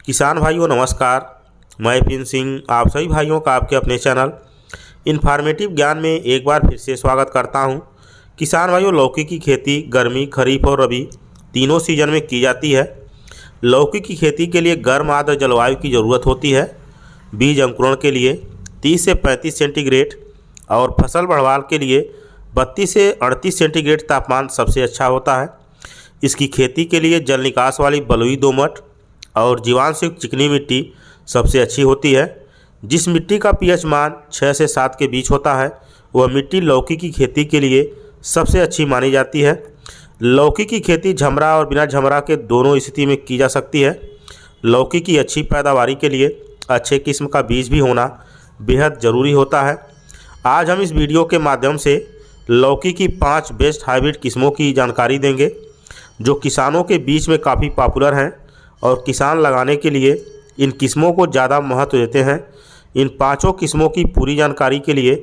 किसान भाइयों नमस्कार। मैं पिन सिंह आप सभी भाइयों का आपके अपने चैनल इन्फॉर्मेटिव ज्ञान में एक बार फिर से स्वागत करता हूं। किसान भाइयों, लौकी की खेती गर्मी, खरीफ और रबी तीनों सीजन में की जाती है। लौकी की खेती के लिए गर्म आर्द्र जलवायु की ज़रूरत होती है। बीज अंकुरण के लिए 30 से 35 सेंटीग्रेड और फसल बढ़वाल के लिए 32 से 38 सेंटीग्रेड तापमान सबसे अच्छा होता है। इसकी खेती के लिए जल निकास वाली बलुई दोमट और जीवांश युक्त चिकनी मिट्टी सबसे अच्छी होती है। जिस मिट्टी का पीएच मान 6 से 7 के बीच होता है वह मिट्टी लौकी की खेती के लिए सबसे अच्छी मानी जाती है। लौकी की खेती झमरा और बिना झमरा के दोनों स्थिति में की जा सकती है। लौकी की अच्छी पैदावारी के लिए अच्छे किस्म का बीज भी होना बेहद ज़रूरी होता है। आज हम इस वीडियो के माध्यम से लौकी की 5 बेस्ट हाइब्रिड किस्मों की जानकारी देंगे जो किसानों के बीच में काफ़ी पॉपुलर हैं और किसान लगाने के लिए इन किस्मों को ज़्यादा महत्व देते हैं। इन पांचों किस्मों की पूरी जानकारी के लिए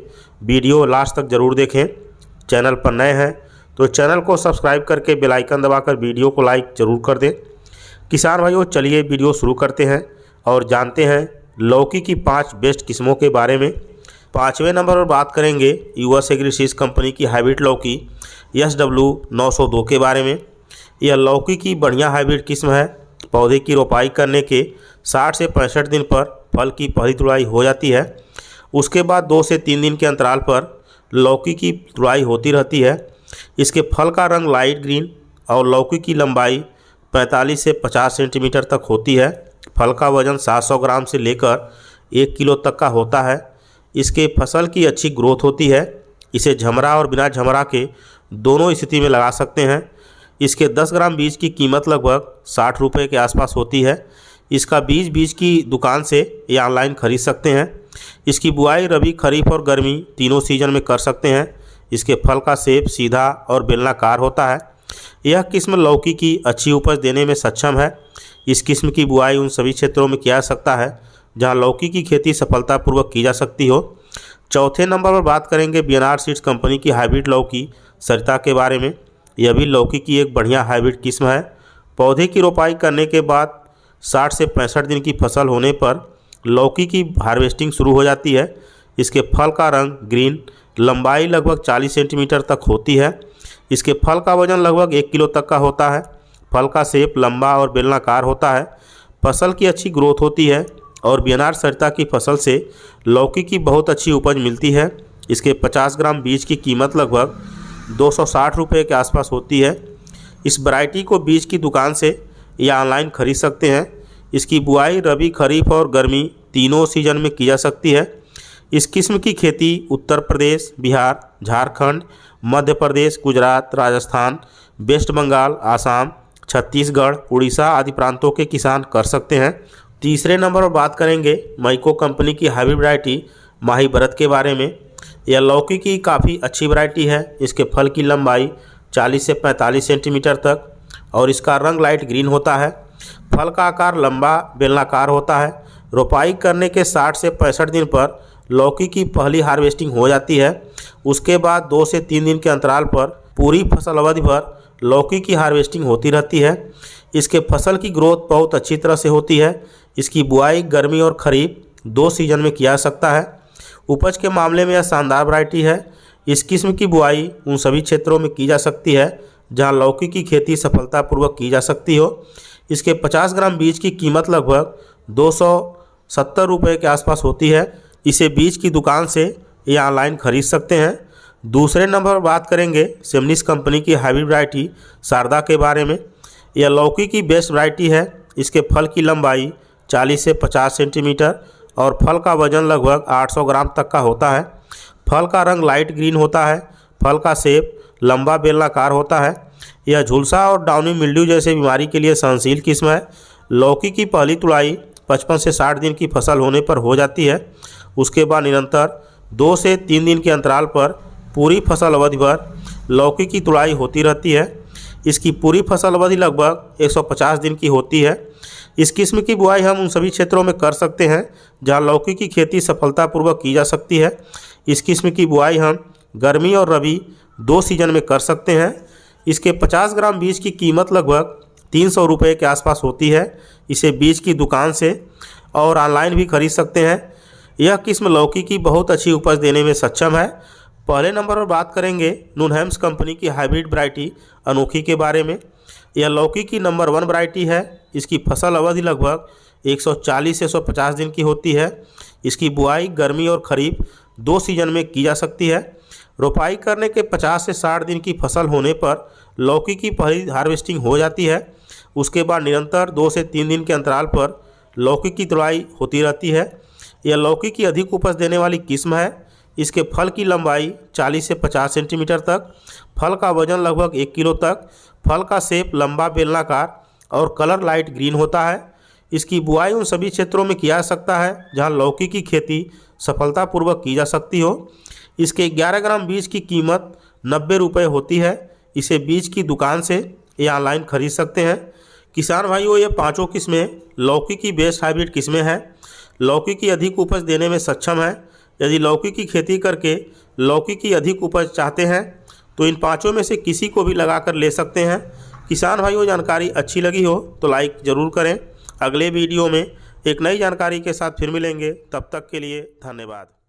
वीडियो लास्ट तक ज़रूर देखें। चैनल पर नए हैं तो चैनल को सब्सक्राइब करके बेल आइकन दबाकर वीडियो को लाइक ज़रूर कर दें। किसान भाइयों, चलिए वीडियो शुरू करते हैं और जानते हैं लौकी की 5 बेस्ट किस्मों के बारे में। 5वें नंबर पर बात करेंगे यूएस एग्रीसीड्स कंपनी की हाइब्रिड लौकी SW902 के बारे में। यह लौकी की बढ़िया हाइब्रिड किस्म है। पौधे की रोपाई करने के 60 से 65 दिन पर फल की पहली तुड़ाई हो जाती है। उसके बाद 2 से 3 दिन के अंतराल पर लौकी की तुड़ाई होती रहती है। इसके फल का रंग लाइट ग्रीन और लौकी की लंबाई 45 से 50 सेंटीमीटर तक होती है। फल का वजन 700 ग्राम से लेकर 1 किलो तक का होता है। इसके फसल की अच्छी ग्रोथ होती है। इसे झमरा और बिना झमरा के दोनों स्थिति में लगा सकते हैं। इसके 10 ग्राम बीज की कीमत लगभग 60 रुपये के आसपास होती है। इसका बीज की दुकान से या ऑनलाइन खरीद सकते हैं। इसकी बुआई रबी, खरीफ और गर्मी तीनों सीजन में कर सकते हैं। इसके फल का शेप सीधा और बेलनाकार होता है। यह किस्म लौकी की अच्छी उपज देने में सक्षम है। इस किस्म की बुआई उन सभी क्षेत्रों में किया जा सकता है जहां लौकी की खेती सफलतापूर्वक की जा सकती हो। चौथे नंबर पर बात करेंगे बीएनआर सीड्स कंपनी की हाइब्रिड लौकी सरिता के बारे में। यह भी लौकी की एक बढ़िया हाइब्रिड किस्म है। पौधे की रोपाई करने के बाद 60 से 65 दिन की फसल होने पर लौकी की हार्वेस्टिंग शुरू हो जाती है। इसके फल का रंग ग्रीन, लंबाई लगभग 40 सेंटीमीटर तक होती है। इसके फल का वजन लगभग 1 किलो तक का होता है। फल का शेप लंबा और बेलनाकार होता है। फसल की अच्छी ग्रोथ होती है और बीएनआर सरिता की फसल से लौकी की बहुत अच्छी उपज मिलती है। इसके 50 ग्राम बीज की कीमत लगभग 260 रुपये के आसपास होती है। इस वैरायटी को बीज की दुकान से या ऑनलाइन खरीद सकते हैं। इसकी बुआई रबी, खरीफ और गर्मी तीनों सीजन में की जा सकती है। इस किस्म की खेती उत्तर प्रदेश, बिहार, झारखंड, मध्य प्रदेश, गुजरात, राजस्थान, वेस्ट बंगाल, आसाम, छत्तीसगढ़, उड़ीसा आदि प्रांतों के किसान कर सकते हैं। तीसरे नंबर पर बात करेंगे मैको कंपनी की हाइब्रिड वैरायटी माही भरत के बारे में। यह लौकी की काफ़ी अच्छी वैरायटी है। इसके फल की लंबाई 40 से 45 सेंटीमीटर तक और इसका रंग लाइट ग्रीन होता है। फल का आकार लंबा बेलनाकार होता है। रोपाई करने के 60 से 65 दिन पर लौकी की पहली हार्वेस्टिंग हो जाती है। उसके बाद 2 से 3 दिन के अंतराल पर पूरी फसल अवधि भर लौकी की हार्वेस्टिंग होती रहती है। इसके फसल की ग्रोथ बहुत अच्छी तरह से होती है। इसकी बुआई गर्मी और खरीफ 2 सीजन में किया जा सकता है। उपज के मामले में यह शानदार वैरायटी है। इस किस्म की बुआई उन सभी क्षेत्रों में की जा सकती है जहां लौकी की खेती सफलतापूर्वक की जा सकती हो। इसके 50 ग्राम बीज की कीमत लगभग 270 रुपये के आसपास होती है। इसे बीज की दुकान से या ऑनलाइन खरीद सकते हैं। दूसरे नंबर पर बात करेंगे सेमनिस कंपनी की हाइब्रिड वैरायटी शारदा के बारे में। यह लौकी की बेस्ट वैरायटी है। इसके फल की लंबाई 40 से 50 सेंटीमीटर और फल का वजन लगभग 800 ग्राम तक का होता है। फल का रंग लाइट ग्रीन होता है। फल का शेप लंबा बेलनाकार होता है। यह झुलसा और डाउनी मिल्ड्यू जैसे बीमारी के लिए सहनशील किस्म है। लौकी की पहली तुड़ाई 55 से 60 दिन की फसल होने पर हो जाती है। उसके बाद निरंतर 2 से 3 दिन के अंतराल पर पूरी फसल अवधि भर लौकी की तुड़ाई होती रहती है। इसकी पूरी फसल अवधि लगभग 150 दिन की होती है। इस किस्म की बुआई हम उन सभी क्षेत्रों में कर सकते हैं जहां लौकी की खेती सफलतापूर्वक की जा सकती है। इस किस्म की बुआई हम गर्मी और रबी 2 सीजन में कर सकते हैं। इसके 50 ग्राम बीज की कीमत लगभग 300 रुपये के आसपास होती है। इसे बीज की दुकान से और ऑनलाइन भी खरीद सकते हैं। यह किस्म लौकी की बहुत अच्छी उपज देने में सक्षम है। पहले नंबर पर बात करेंगे नुनहैम्स कंपनी की हाइब्रिड वैरायटी अनोखी के बारे में। यह लौकी की नंबर 1 वैरायटी है। इसकी फसल अवधि लगभग 140 से 150 दिन की होती है। इसकी बुआई गर्मी और खरीफ 2 सीजन में की जा सकती है। रोपाई करने के 50 से 60 दिन की फसल होने पर लौकी की पहली हार्वेस्टिंग हो जाती है। उसके बाद निरंतर 2 से 3 दिन के अंतराल पर लौकी की तुड़ाई होती रहती है। यह लौकी की अधिक उपज देने वाली किस्म है। इसके फल की लंबाई 40 से 50 सेंटीमीटर तक, फल का वजन लगभग 1 किलो तक, फल का शेप लंबा बेलनाकार और कलर लाइट ग्रीन होता है। इसकी बुआई उन सभी क्षेत्रों में किया जा सकता है जहां लौकी की खेती सफलतापूर्वक की जा सकती हो। इसके 11 ग्राम बीज की कीमत 90 रुपये होती है। इसे बीज की दुकान से या ऑनलाइन खरीद सकते हैं। किसान भाइयों, ये पांचों किस्में लौकी की बेस्ट हाइब्रिड किस्में हैं। लौकी की अधिक उपज देने में सक्षम है। यदि लौकी की खेती करके लौकी की अधिक उपज चाहते हैं तो इन पांचों में से किसी को भी लगाकर ले सकते हैं। किसान भाइयों, जानकारी अच्छी लगी हो तो लाइक ज़रूर करें। अगले वीडियो में एक नई जानकारी के साथ फिर मिलेंगे। तब तक के लिए धन्यवाद।